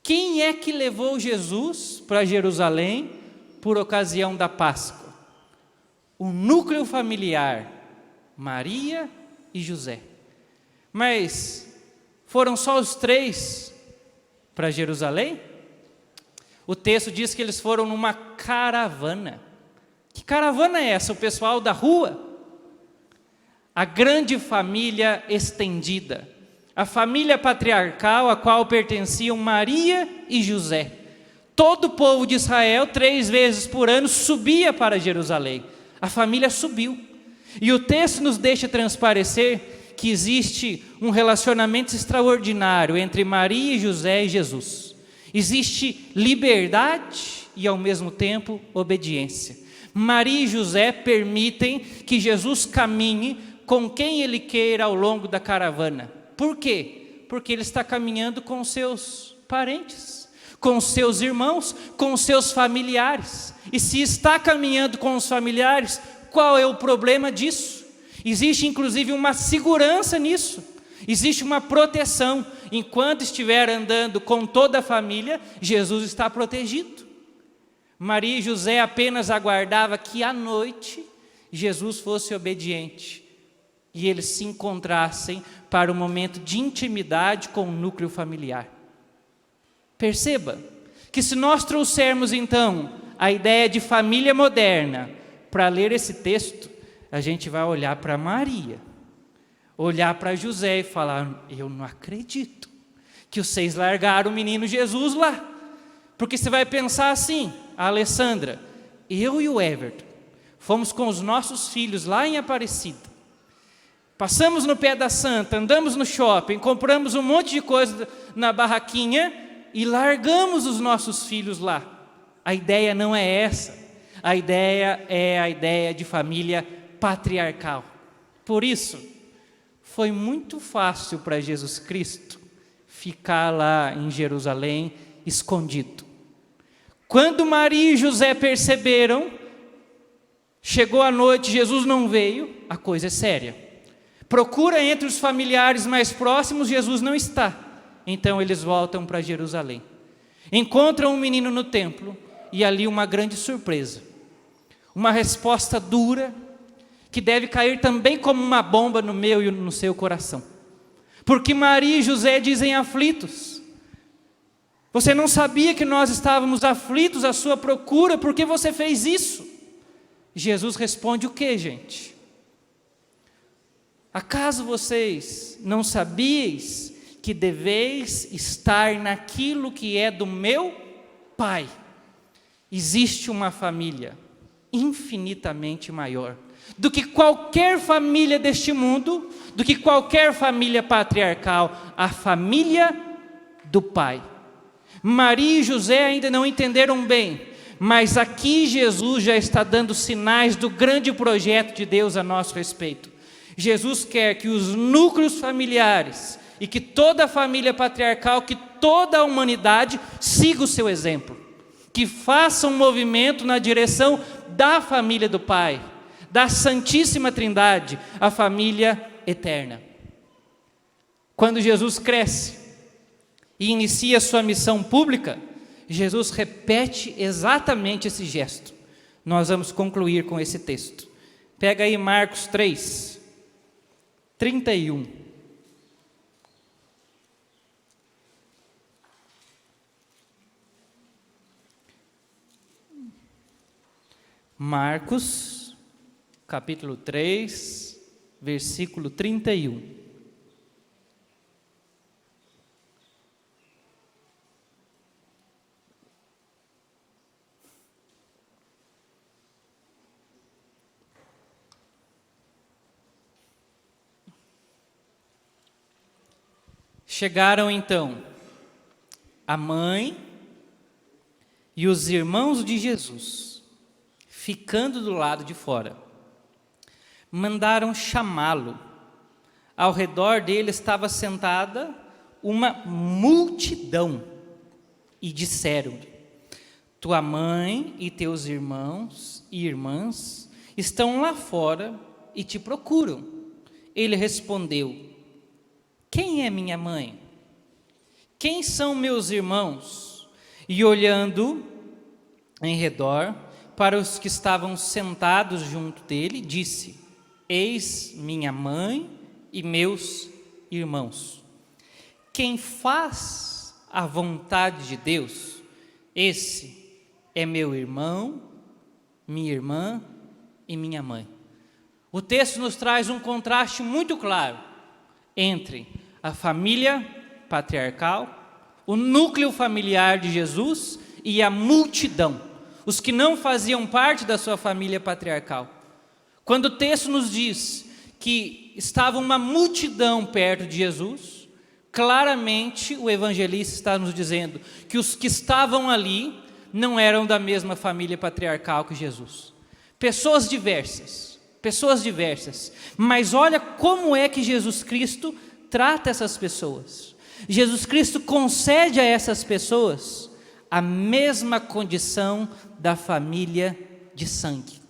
Quem é que levou Jesus para Jerusalém por ocasião da Páscoa? O núcleo familiar, Maria e José. Mas foram só os 3 para Jerusalém? O texto diz que eles foram numa caravana. Que caravana é essa? O pessoal da rua? A grande família estendida, a família patriarcal a qual pertenciam Maria e José. Todo o povo de Israel, 3 vezes por ano, subia para Jerusalém. A família subiu. E o texto nos deixa transparecer que existe um relacionamento extraordinário entre Maria e José e Jesus. Existe liberdade e, ao mesmo tempo, obediência. Maria e José permitem que Jesus caminhe com quem ele queira ao longo da caravana. Por quê? Porque ele está caminhando com seus parentes, com seus irmãos, com seus familiares. E se está caminhando com os familiares, qual é o problema disso? Existe inclusive uma segurança nisso, existe uma proteção. Enquanto estiver andando com toda a família, Jesus está protegido. Maria e José apenas aguardavam que à noite Jesus fosse obediente e eles se encontrassem para um momento de intimidade com o núcleo familiar. Perceba que se nós trouxermos então a ideia de família moderna para ler esse texto, a gente vai olhar para Maria, olhar para José e falar: eu não acredito que vocês largaram o menino Jesus lá. Porque você vai pensar assim: a Alessandra, eu e o Everton fomos com os nossos filhos lá em Aparecida, passamos no pé da Santa, andamos no shopping, compramos um monte de coisa na barraquinha e largamos os nossos filhos lá. A ideia não é essa. A ideia é a ideia de família patriarcal. Por isso, foi muito fácil para Jesus Cristo ficar lá em Jerusalém escondido. Quando Maria e José perceberam, chegou a noite, Jesus não veio, a coisa é séria. Procura entre os familiares mais próximos, Jesus não está. Então eles voltam para Jerusalém. Encontram um menino no templo e ali uma grande surpresa. Uma resposta dura, que deve cair também como uma bomba no meu e no seu coração. Porque Maria e José dizem aflitos: você não sabia que nós estávamos aflitos à sua procura, por que você fez isso? Jesus responde o que, gente? Acaso vocês não sabíeis que deveis estar naquilo que é do meu Pai? Existe uma família infinitamente maior do que qualquer família deste mundo, do que qualquer família patriarcal, a família do Pai. Maria e José ainda não entenderam bem, mas aqui Jesus já está dando sinais do grande projeto de Deus a nosso respeito. Jesus quer que os núcleos familiares e que toda a família patriarcal, que toda a humanidade siga o seu exemplo, que faça um movimento na direção da família do Pai, da Santíssima Trindade, a família eterna. Quando Jesus cresce e inicia sua missão pública, Jesus repete exatamente esse gesto. Nós vamos concluir com esse texto. Pega aí Marcos 3, 31. Marcos, capítulo 3, versículo 31. Chegaram então a mãe e os irmãos de Jesus, ficando do lado de fora. Mandaram chamá-lo. Ao redor dele estava sentada uma multidão e disseram-lhe: tua mãe e teus irmãos e irmãs estão lá fora e te procuram. Ele respondeu: quem é minha mãe? Quem são meus irmãos? E olhando em redor para os que estavam sentados junto dele, disse: eis minha mãe e meus irmãos. Quem faz a vontade de Deus, esse é meu irmão, minha irmã e minha mãe. O texto nos traz um contraste muito claro entre a família patriarcal, o núcleo familiar de Jesus e a multidão, os que não faziam parte da sua família patriarcal. Quando o texto nos diz que estava uma multidão perto de Jesus, claramente o evangelista está nos dizendo que os que estavam ali não eram da mesma família patriarcal que Jesus. Pessoas diversas, mas olha como é que Jesus Cristo trata essas pessoas. Jesus Cristo concede a essas pessoas a mesma condição da família de sangue.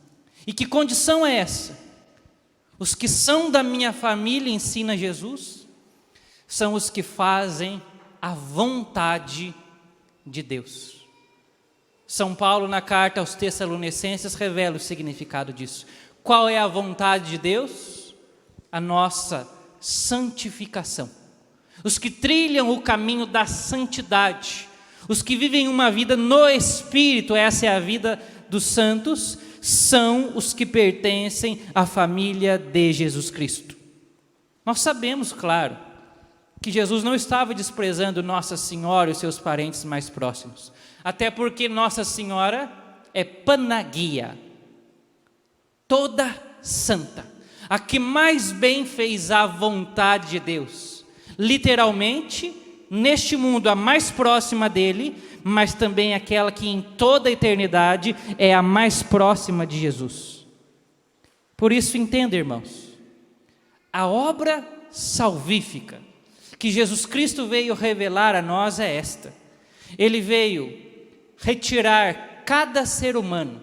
E que condição é essa? Os que são da minha família, ensina Jesus, são os que fazem a vontade de Deus. São Paulo, na carta aos Tessalonicenses, revela o significado disso. Qual é a vontade de Deus? A nossa santificação. Os que trilham o caminho da santidade, os que vivem uma vida no Espírito, essa é a vida dos santos, são os que pertencem à família de Jesus Cristo. Nós sabemos, claro, que Jesus não estava desprezando Nossa Senhora e os seus parentes mais próximos, até porque Nossa Senhora é Panagia, toda santa, a que mais bem fez a vontade de Deus, literalmente, neste mundo a mais próxima dele, mas também aquela que em toda a eternidade é a mais próxima de Jesus. Por isso, entenda, irmãos, a obra salvífica que Jesus Cristo veio revelar a nós é esta: Ele veio retirar cada ser humano,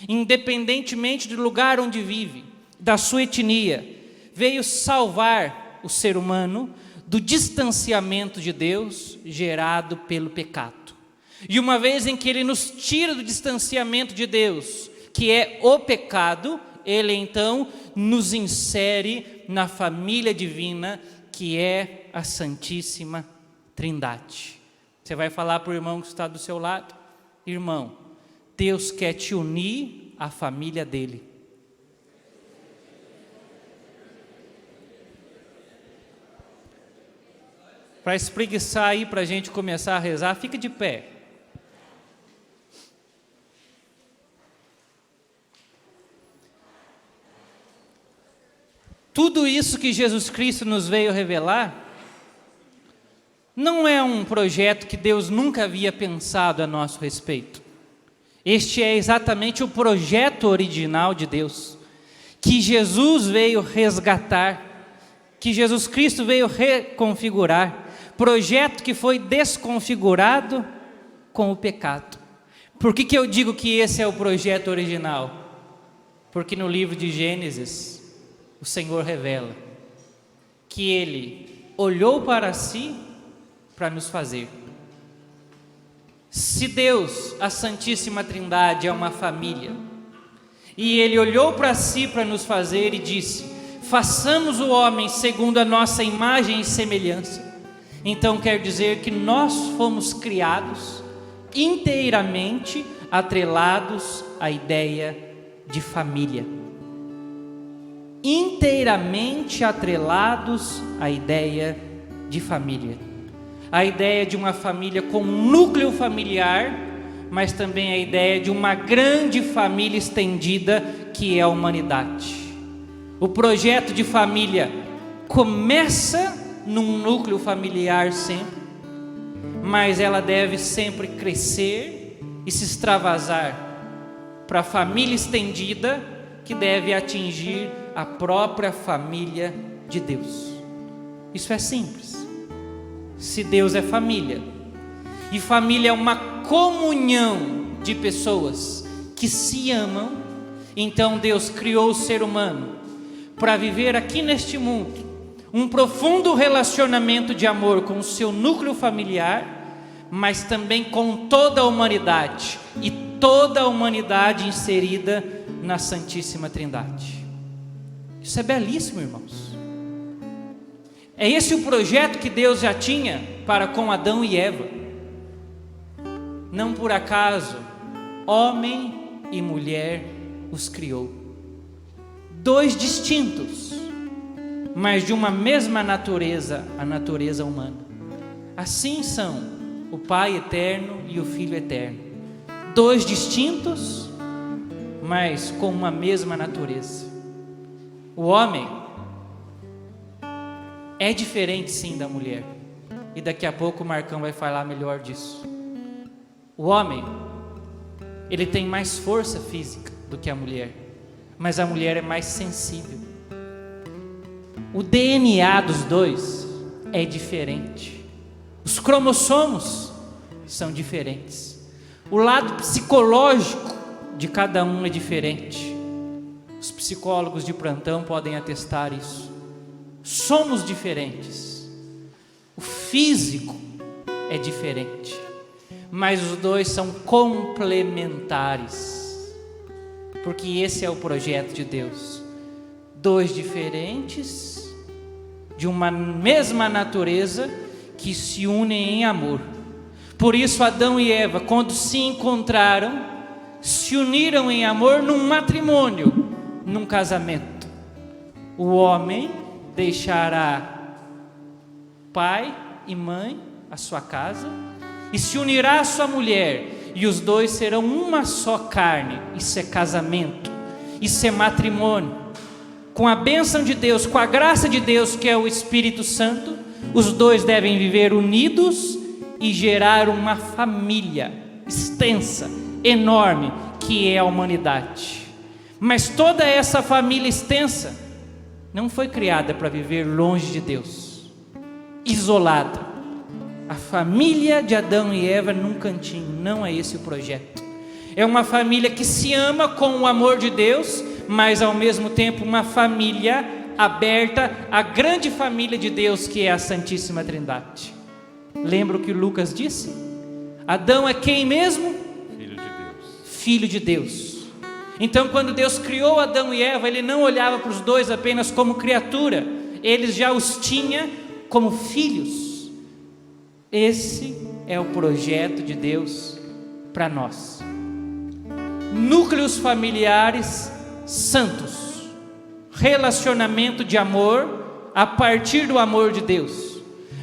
independentemente do lugar onde vive, da sua etnia, veio salvar o ser humano do distanciamento de Deus gerado pelo pecado. E uma vez em que Ele nos tira do distanciamento de Deus, que é o pecado, Ele então nos insere na família divina, que é a Santíssima Trindade. Você vai falar para o irmão que está do seu lado: irmão, Deus quer te unir à família dele. Para espreguiçar aí, para a gente começar a rezar, fica de pé. Tudo isso que Jesus Cristo nos veio revelar não é um projeto que Deus nunca havia pensado a nosso respeito. Este é exatamente o projeto original de Deus, que Jesus veio resgatar, que Jesus Cristo veio reconfigurar, projeto que foi desconfigurado com o pecado. Por que eu digo que esse é o projeto original? Porque no livro de Gênesis, o Senhor revela que Ele olhou para si para nos fazer. Se Deus, a Santíssima Trindade, é uma família, e Ele olhou para si para nos fazer e disse: façamos o homem segundo a nossa imagem e semelhança. Então quer dizer que nós fomos criados inteiramente atrelados à ideia de família. Inteiramente atrelados à ideia de família. A ideia de uma família com um núcleo familiar, mas também a ideia de uma grande família estendida, que é a humanidade. O projeto de família começa num núcleo familiar sempre, mas ela deve sempre crescer e se extravasar para a família estendida, que deve atingir a própria família de Deus. Isso é simples. Se Deus é família, e família é uma comunhão de pessoas que se amam, então Deus criou o ser humano para viver aqui neste mundo um profundo relacionamento de amor com o seu núcleo familiar, mas também com toda a humanidade, e toda a humanidade inserida na Santíssima Trindade. Isso é belíssimo, irmãos. É esse o projeto que Deus já tinha para com Adão e Eva. Não por acaso, homem e mulher os criou. Dois distintos, mas de uma mesma natureza, a natureza humana. Assim são o Pai eterno e o Filho eterno. Dois distintos, mas com uma mesma natureza. O homem é diferente sim da mulher, e daqui a pouco o Marcão vai falar melhor disso. O homem, ele tem mais força física do que a mulher, mas a mulher é mais sensível. O DNA dos dois é diferente. Os cromossomos são diferentes. O lado psicológico de cada um é diferente. Os psicólogos de plantão podem atestar isso. Somos diferentes. O físico é diferente, mas os dois são complementares, porque esse é o projeto de Deus. Dois diferentes, de uma mesma natureza, que se unem em amor. Por isso Adão e Eva, quando se encontraram, se uniram em amor num matrimônio, num casamento. O homem deixará pai e mãe, a sua casa, e se unirá à sua mulher, e os dois serão uma só carne. Isso é casamento, isso é matrimônio. Com a bênção de Deus, com a graça de Deus, que é o Espírito Santo, os dois devem viver unidos e gerar uma família extensa, enorme, que é a humanidade. Mas toda essa família extensa não foi criada para viver longe de Deus, isolada. a família de Adão e Eva num cantinho. Não é esse o projeto. É uma família que se ama com o amor de Deus, mas ao mesmo tempo uma família aberta à grande família de Deus, que é a Santíssima Trindade. Lembra o que Lucas disse? Adão é quem mesmo? Filho de Deus. Filho de Deus. Então, quando Deus criou Adão e Eva, Ele não olhava para os dois apenas como criatura, Ele já os tinha como filhos. Esse é o projeto de Deus para nós. Núcleos familiares santos, relacionamento de amor a partir do amor de Deus,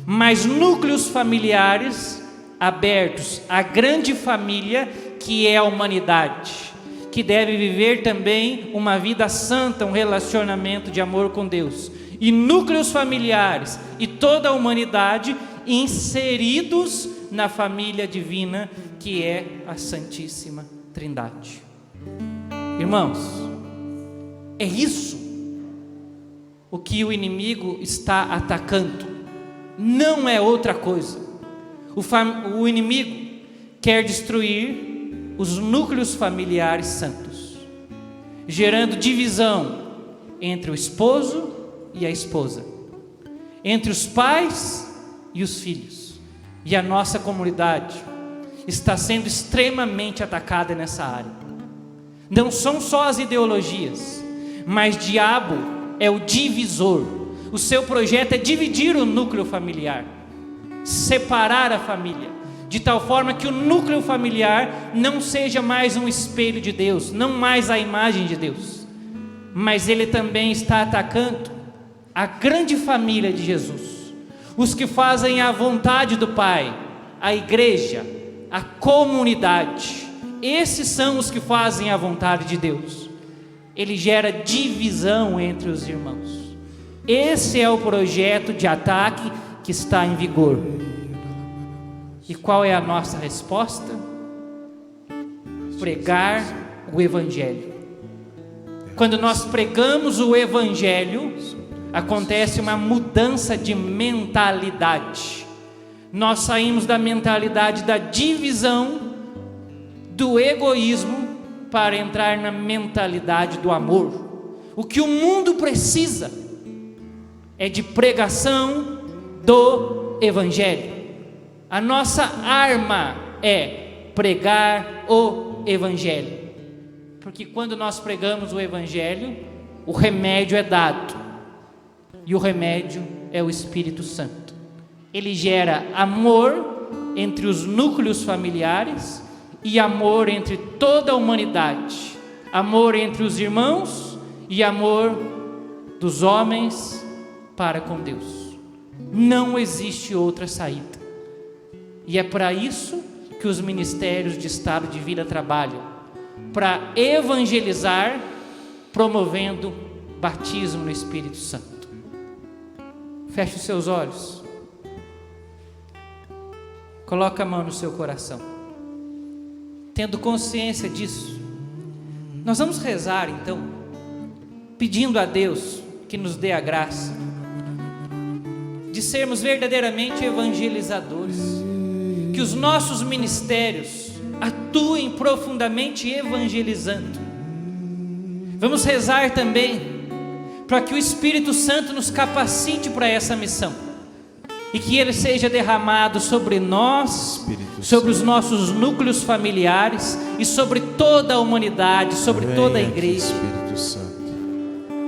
mas núcleos familiares abertos à grande família que é a humanidade, que deve viver também uma vida santa, um relacionamento de amor com Deus, e núcleos familiares e toda a humanidade inseridos na família divina que é a Santíssima Trindade. Irmãos, é isso o que o inimigo está atacando, não é outra coisa. O inimigo quer destruir os núcleos familiares santos, gerando divisão entre o esposo e a esposa, entre os pais e os filhos. E a nossa comunidade está sendo extremamente atacada nessa área. Não são só as ideologias, mas diabo é o divisor. O seu projeto é dividir o núcleo familiar, separar a família, de tal forma que o núcleo familiar não seja mais um espelho de Deus, não mais a imagem de Deus, mas ele também está atacando a grande família de Jesus, os que fazem a vontade do Pai, a igreja, a comunidade. Esses são os que fazem a vontade de Deus. Ele gera divisão entre os irmãos. Esse é o projeto de ataque que está em vigor. E qual é a nossa resposta? Pregar o Evangelho. Quando nós pregamos o Evangelho, acontece uma mudança de mentalidade. Nós saímos da mentalidade da divisão, do egoísmo, para entrar na mentalidade do amor. O que o mundo precisa é de pregação do Evangelho. A nossa arma é pregar o Evangelho, porque quando nós pregamos o Evangelho, o remédio é dado, e o remédio é o Espírito Santo. Ele gera amor entre os núcleos familiares e amor entre toda a humanidade, amor entre os irmãos e amor dos homens para com Deus. Não existe outra saída. E é para isso que os ministérios de estado de vida trabalham, para evangelizar, promovendo batismo no Espírito Santo. Feche os seus olhos. Coloca a mão no seu coração. Tendo consciência disso, nós vamos rezar então, pedindo a Deus que nos dê a graça de sermos verdadeiramente evangelizadores, que os nossos ministérios atuem profundamente evangelizando. Vamos rezar também para que o Espírito Santo nos capacite para essa missão e que ele seja derramado sobre nós, sobre os nossos núcleos familiares e sobre toda a humanidade, sobre toda a igreja.